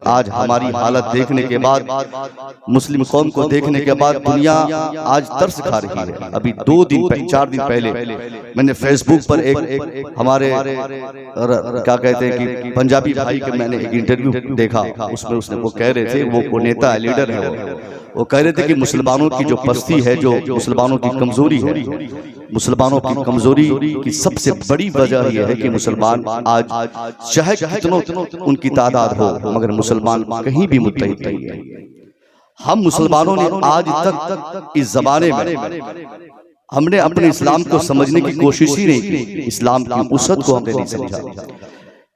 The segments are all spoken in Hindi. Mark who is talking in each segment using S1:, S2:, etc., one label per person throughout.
S1: आज हमारी हालत देखने के बाद, मुस्लिम कौम को देखने के बाद दुनिया आज तरस खा रही है। अभी 4 दिन पहले मैंने फेसबुक पर एक हमारे क्या कहते हैं कि पंजाबी भाई के मैंने एक इंटरव्यू देखा, उसमें उसने वो कह रहे थे, वो नेता है, लीडर है, वो कह रहे थे कि मुसलमानों की जो पस्ती है, जो मुसलमानों की कमजोरी है, मुसलमानों की कमजोरी की सबसे बड़ी वजह यह है कि मुसलमान आज चाहे कितनों उनकी तादाद हो मगर मुसलमान कहीं भी मुत्तहिद नहीं है। हम मुसलमानों ने आज तक इस जमाने में हमने अपने इस्लाम को समझने की कोशिश ही नहीं की, इस्लाम की वुसअत को हमने नहीं समझा,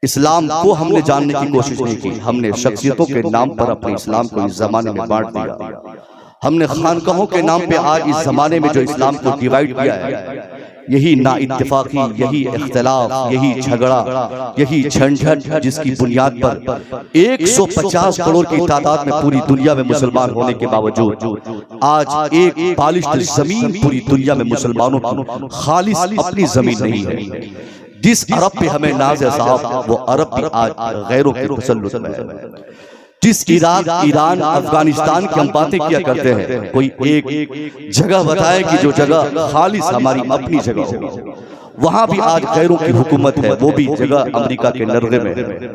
S1: इस्लाम को हमने जानने की कोशिश नहीं की। हमने शख्सियतों के नाम पर अपने इस्लाम को इस जमाने में बांट दिया। हमने खानकाहों के नाम पे आज इस जमाने में जो इस्लाम को डिवाइड किया है, यही ना इत्तेफाकी, यही इख्तिलाफ, यही झगड़ा, यही झंझट, जिसकी बुनियाद पर 150 करोड़ की तादाद में पूरी दुनिया में मुसलमान होने के बावजूद आज एक बालिश्त जमीन पूरी दुनिया में मुसलमानों की खालिस अपनी जमीन नहीं है। जिस अरब पे हमें नाज है साहब, वो अरब भी आज गैरों के तसल्लुत में है। जिस इराक, ईरान, अफगानिस्तान की हम बातें किया करते हैं, कोई एक जगह बताए कि जो जगह खालिस हमारी अपनी जगह हो, वहां भी आज गैरों की हुकूमत है, वो भी जगह अमेरिका के नर्गे में है।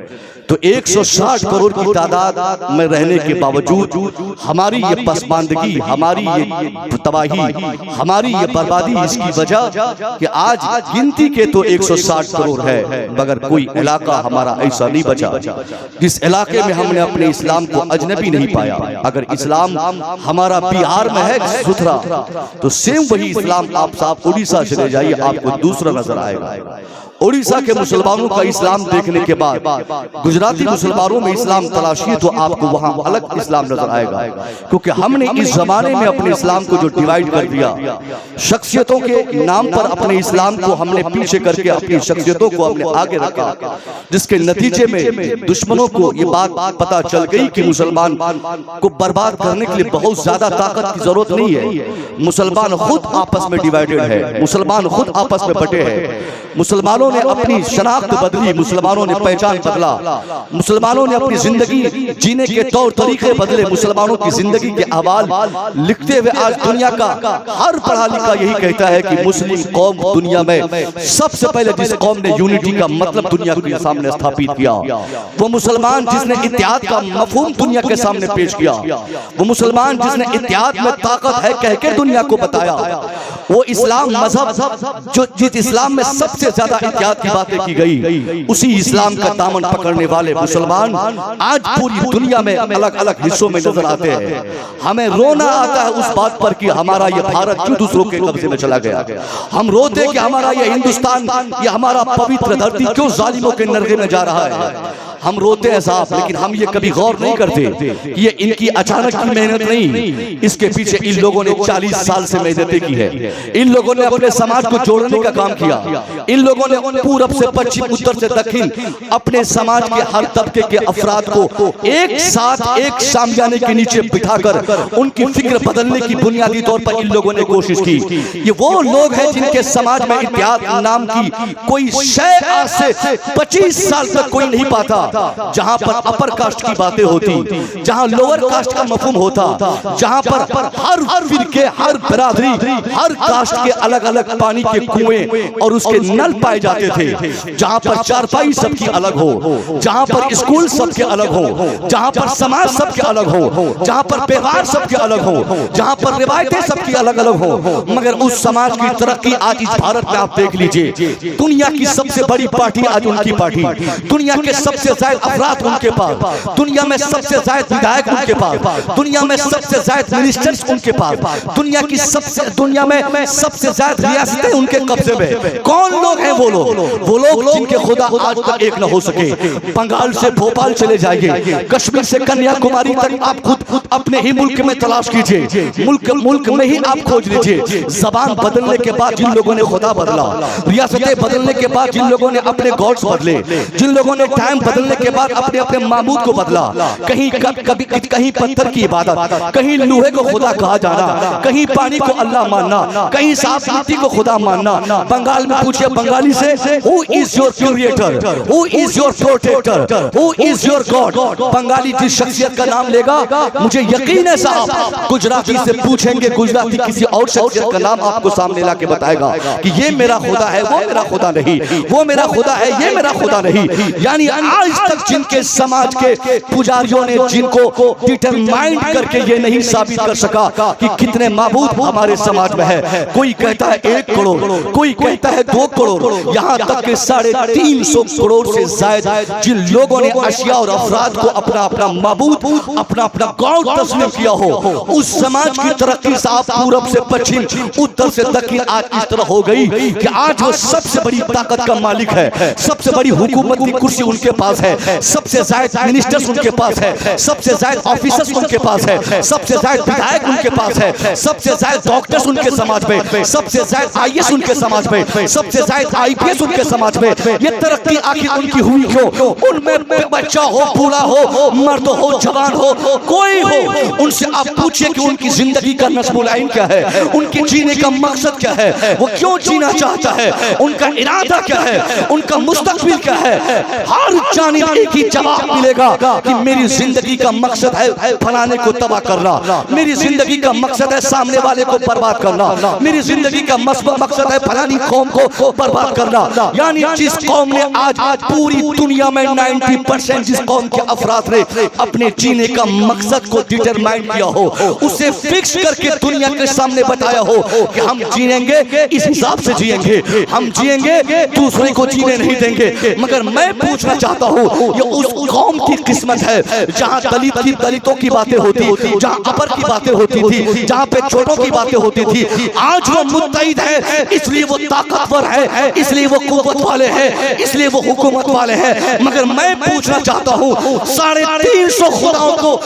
S1: तो 160 करोड़ की तादाद में रहने के बावजूद हमारी ये पसमानदगी, हमारी ये तबाही, हमारी ये बर्बादी, इसकी वजह कि आज गिनती के तो 160 करोड़ है मगर कोई इलाका हमारा ऐसा नहीं बचा जिस इलाके में हमने अपने इस्लाम को अजनबी नहीं पाया। अगर इस्लाम हमारा बिहार में है सुथरा, तो सेम वही इस्लाम आप साहब उड़ीसा चले जाइए, आपको दूसरा नजर आएगा। उड़ीसा के मुसलमानों का इस्लाम देखने के बाद गुजराती मुसलमानों में इस्लाम तलाशिए तो आपको वहां अलग इस्लाम नजर आएगा, क्योंकि हमने इस जमाने में अपने इस्लाम को जो डिवाइड कर दिया, शख्सियतों के नाम पर अपने इस्लाम को हमने पीछे करके अपनी शख्सियतों को हमने आगे रखा, जिसके नतीजे में दुश्मनों को ये बात पता चल गई कि मुसलमान को बर्बाद करने के लिए बहुत ज्यादा ताकत की जरूरत नहीं है। मुसलमान खुद आपस में डिवाइडेड है, मुसलमान खुद आपस में बटे हैं। मुसलमानों ने अपनी शनाख्त बदली, मुसलमानों ने पहचान बदला, मुसलमानों ने अपनी जिंदगी जीने के तौर तरीके बदले, मुसलमानों की जिंदगी के अहवाल लिखते हुए आज दुनिया का हर पढ़ा लिखा यही कहता है कि मुस्लिम कौम दुनिया में सबसे पहले जिस कौम ने यूनिटी का मतलब दुनिया के सामने स्थापित किया, वो मुसलमान जिसने इत्तेहाद का मफहूम दुनिया के सामने पेश किया, वो मुसलमान जिसने इत्तेहाद में ताकत है कह के दुनिया को बताया, वो इस्लाम मजहब जो जिस इस्लाम में सबसे ज्यादा इत्तेहाद की बातें की गई, उसी इस्लाम का दामन पकड़ने वाले मुसलमान आज पूरी दुनिया में अलग अलग हिस्सों में नजर आते हैं। हमें रोना आता है उस बात पर कि हमारा ये भारत क्यों दूसरों के कब्जे में चला गया। हम रोते कि हमारा ये हिंदुस्तान, ये हमारा पवित्र धरती क्यों जालिमों के नरगे में जा रहा है। हम रोते हैं साहब, लेकिन हम ये कभी गौर नहीं करते कि ये इनकी अचानक की मेहनत नहीं, इसके पीछे इन लोगों ने 40 साल से मेहनतें की है। इन लोगों ने अपने समाज को जोड़ने का काम किया, इन लोगों ने पूरब से पश्चिम, उत्तर से दक्षिण अपने समाज के हर तबके के अफराद को एक साथ एक शामियाने के नीचे बिठाकर उनकी फिक्र बदलने की बुनियादी तौर पर इन लोगों ने कोशिश की। ये वो लोग हैं जिनके समाज में इत्तेहाद नाम की कोई शय आज से 25 साल तक कोई नहीं पाता, जहां पर अपर कास्ट की बातें होती, जहां लोअर कास्ट का मफहूम होता, जहां पर हर फिरके, हर बिरादरी, हर कास्ट के अलग अलग पानी के कुएं और उसके नल पाए जाते थे, जहां पर चारपाई सबकी अलग हो, जहां पर स्कूल सबके अलग हो, जहां पर समाज सबके अलग हो, जहां पर व्यवहार सबके अलग हो, जहां पर रिवायतें सबकी अलग अलग हो। मगर उस समाज की तरक्की आज इस भारत में आप देख लीजिए, दुनिया की सबसे बड़ी पार्टी आज उनकी पार्टी, दुनिया के सबसे ज्यादा अफराद उनके पास, दुनिया में सबसे ज्यादा विधायक उनके पास, दुनिया में सबसे ज्यादा मिनिस्टर्स उनके पास, दुनिया में सबसे ज्यादा रियासतें उनके कब्जे में। कौन लोग हैं वो लोग जिनके खुदा आज तक एक न हो सके। बंगाल से भोपाल चले जाइए, कश्मीर से कन्याकुमारी तक आप खुद अपने ही मुल्क में तलाश कीजिए, मुल्क में ही आप खोज लीजिए। जबान बदलने के बाद जिन लोगों ने खुदा बदला, रियासतें बदलने के बाद जिन लोगों ने अपने गॉड्स बदले, जिन लोगों ने टाइम बदलने बदलने के बाद अपने अपने माबूद को बदला। कहीं कभी कहीं पत्थर की इबादत, कहीं लोहे को खुदा कहा जाना, कहीं पानी को अल्लाह मानना, कहीं साफ मिट्टी को खुदा मानना। बंगाल में पूछिए बंगाली से, who is your creator, who is your protector, who is your god. Bengali जिस शख्सियत का नाम लेगा, मुझे यकीन है साहब गुजराती से पूछेंगे, गुजराती किसी और शख्सियत का नाम आपको सामने ला के बताएगा कि ये मेरा खुदा है, वो मेरा खुदा नहीं, वो मेरा खुदा है, ये मेरा खुदा नहीं। यानी आज तक जिनके समाज के पुजारियों ने जिनको डिटरमाइंड करके ये नहीं साबित कर सका कि कितने माबूद हमारे समाज में है। कोई कहता है 1 करोड़, कोई कहता है 2 करोड़, यहाँ तक कि 350 करोड़ से ज्यादा जिन लोगों ने अशिया और अफराद को अपना अपना माबूद, अपना अपना गॉड तस्लीम किया हो, उस समाज की तरक्की साहब पूरब से पश्चिम, उत्तर से दक्षिण आज इस तरह हो गई कि आज वो सबसे बड़ी ताकत का मालिक है, सबसे बड़ी हुकूमत की कुर्सी उनके पास है, सबसे ज्यादा मिनिस्टर्स उनके पास है, सबसे ज्यादा ऑफिसर्स उनके पास है, सबसे ज्यादा विधायक उनके पास है, सबसे ज्यादा डॉक्टर्स उनके समाज में, सबसे ज्यादा आईएएस उनके समाज में, सबसे ज्यादा आईपीएस उनके समाज में। ये तरक्की आखिर उनकी हुई क्यों? उनमें बच्चा हो, बूढ़ा हो, मर्द हो, जवान हो, कोई हो, उनसे आप पूछिए कि उनकी जिंदगी का नस्बुल आइन क्या है, उनके जीने का मकसद क्या है, वो क्यों जीना चाहता है, उनका इरादा क्या है, उनका मुस्तकबिल क्या है। हर जानिब एक ही जवाब मिलेगा कि मेरी जिंदगी का मकसद है फलाने को तबाह करना, मेरी जिंदगी का मकसद है सामने वाले को बर्बाद करना, मेरी जिंदगी का मकसद है फलानी कौम को बर्बाद करना। यानी जिस कौम ने आज पूरी दुनिया में 90% जिस कौम के अफराद ने अपने जीने का मकसद को डिटरमाइन किया हो, उसे फिक्स करके दुनिया के सामने बताया हो कि हम जिएंगे इस हिसाब से जिएंगे, हम जिएंगे दूसरे को जीने नहीं देंगे। मगर मैं पूछना चाहता हूँ, ये उस कौम की किस्मत है जहाँ दलितों की बातें होती, जहाँ अपर की बातें होती थी, जहाँ पे छोटों की बातें होती थी। आज वो मुत्तहिद है, इसलिए वो ताकतवर है, इसलिए वो कुव्वत वाले हैं, इसलिए वो हुकूमत वाले हैं। मगर मैं पूछना चाहता हूँ, 350 खुदाओं को,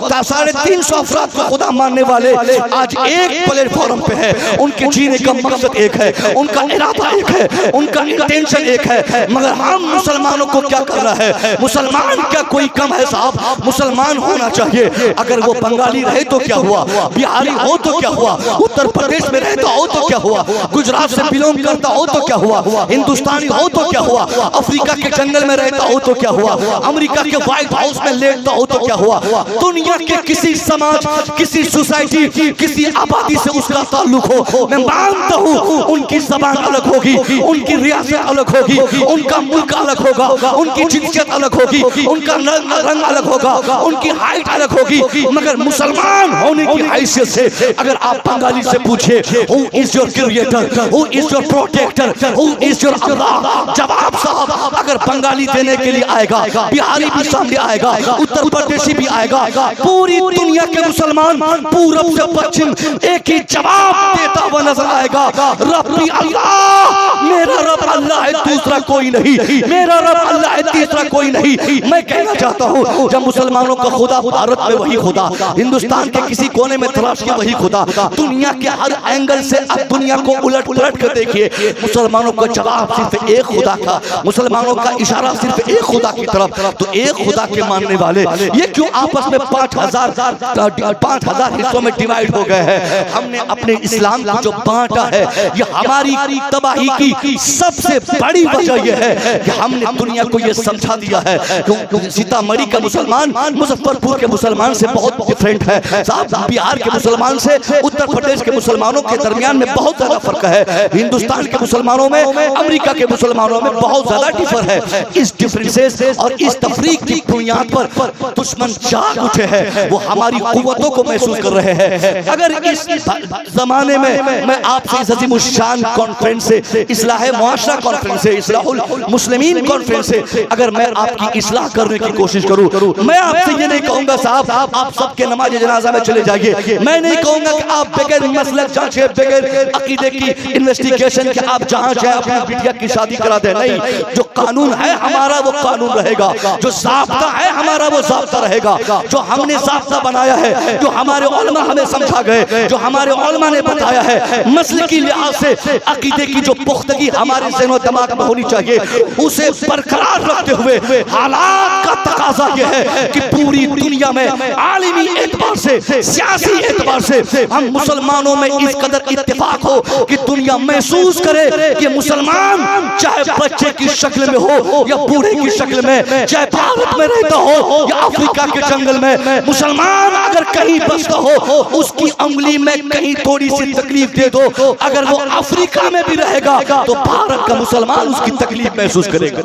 S1: 350 अफराद को खुदा मानने वाले आज एक प्लेटफॉर्म पे है, उनके जीने का मकसद एक है, उनका इरादा एक है, उनका इंटेंशन एक है। मगर हम मुसलमानों को क्या करना है? मुसलमान क्या कोई कम है साहब? मुसलमान होना चाहिए। अगर वो बंगाली रहे तो क्या हुआ, बिहारी हो तो क्या हुआ, उत्तर प्रदेश में रहता हो तो क्या हुआ, गुजरात से बिलोंग करता हो तो क्या हुआ, हिंदुस्तानी हो तो क्या हुआ, अफ्रीका के जंगल में रहता हो तो क्या हुआ, अमेरिका के व्हाइट हाउस में लेटता हो तो क्या हुआ। दुनिया के किसी समाज, किसी सोसाइटी, किसी आबादी से उसका ताल्लुक हो, मैं मानता हूँ उनकी जबान अलग होगी, उनकी रियासत अलग होगी, उनका मुल्क अलग होगा, उनकी जिनसियत अलग होगी, उनका रंग अलग होगा, उनकी हाइट अलग होगी। मगर मुसलमान होने की हैसियत से अगर आप बंगाली से पूछे who is your creator, who is your protector, who is your Allah, जवाब साहब अगर बंगाली देने के लिए आएगा, बिहारी भी सामने आएगा, उत्तर प्रदेशी भी आएगा, पूरी दुनिया के मुसलमान पूरब से पश्चिम एक ही जवाब देता हुआ नजर आएगा, रब्बी अल्लाह, मेरा रब अल्लाह है, दूसरा कोई नहीं, मेरा रब अल्लाह है, तीसरा कोई नहीं। मैं कहना चाहता हूँ, जब मुसलमानों का खुदा भारत में वही खुदा, हिंदुस्तान के किसी कोने में तलाश के वही खुदा, दुनिया के हर एंगल से अब दुनिया को उलट पलट कर देखिए, मुसलमानों का जवाब सिर्फ एक खुदा का, मुसलमानों का इशारा सिर्फ एक खुदा की तरफ। तो एक खुदा के मानने वाले ये क्यों आपस में 5000 हिस्सों में डिवाइड हो गए हैं? हमने अपने इस्लाम को जो बांटा है, ये हमारी तबाही की सबसे बड़ी वजह यह है कि हमने दुनिया को ये समझा दिया है कि सीतामढ़ी का मुसलमान मुजफ्फरपुर के मुसलमान से बहुत डिफरेंट है साहब, बिहार के मुसलमान से उत्तर प्रदेश के मुसलमानों के दरमियान में बहुत ज्यादा फर्क है, हिंदुस्तान के मुसलमानों में अमेरिका के मुसलमानों में बहुत ज्यादा डिफर है। इस डिफरेंसेस और इस तफरीक की बुनियाद पर दुश्मन जाग उठे हैं, वो हमारी कुव्वतों को महसूस कर रहे हैं। अगर इस जमाने में मैं आपसे इस अज़ीमुश्शान कॉन्फ्रेंस से, इस्लाह मुआशरा कॉन्फ्रेंस से, इस्लाहुल मुस्लिमीन कॉन्फ्रेंस से अगर मैं आपकी इस्लाह करने की कोशिश करूं, मैं आपसे ये नहीं कहूंगा साहब आप सबके नमाज जनाजा में चले जाइए, मैं नहीं कहूंगा कि आप बगैर मसलक जांचे, बगैर अकीदे की इन्वेस्टिगेशन के आप जहां चाहे अपनी बिटिया की शादी करा दे। नहीं, जो कानून है हमारा वो कानून रहेगा, जो ज़ाब्ता है हमारा वो ज़ाब्ता रहेगा, जो हमने ज़ाब्ता बनाया है, जो हमारे उलमा हमें समझा गए, जो हमारे उलमा ने बताया है, मसलकी लिहाज से अकीदे की जो पुख्ता पुख्तगी हमारे ज़हन और दिमाग में होनी चाहिए, उसे बरकरार रखते हुए हालात का तकाजा यह है कि पूरी दुनिया में आलमी एतबार से, सियासी एतबार से हम मुसलमानों में इस कदर इत्तेफाक हो कि दुनिया महसूस करे कि मुसलमान चाहे बच्चे की शक्ल में हो या बूढ़े की शक्ल में, चाहे भारत में रहता हो या अफ्रीका के जंगल में, मुसलमान अगर कहीं बसता हो उसकी उंगली में कहीं थोड़ी सी तकलीफ दे दो, अगर वो अफ्रीका में भी रहेगा तो भारत का मुसलमान उसकी तकलीफ महसूस करेगा।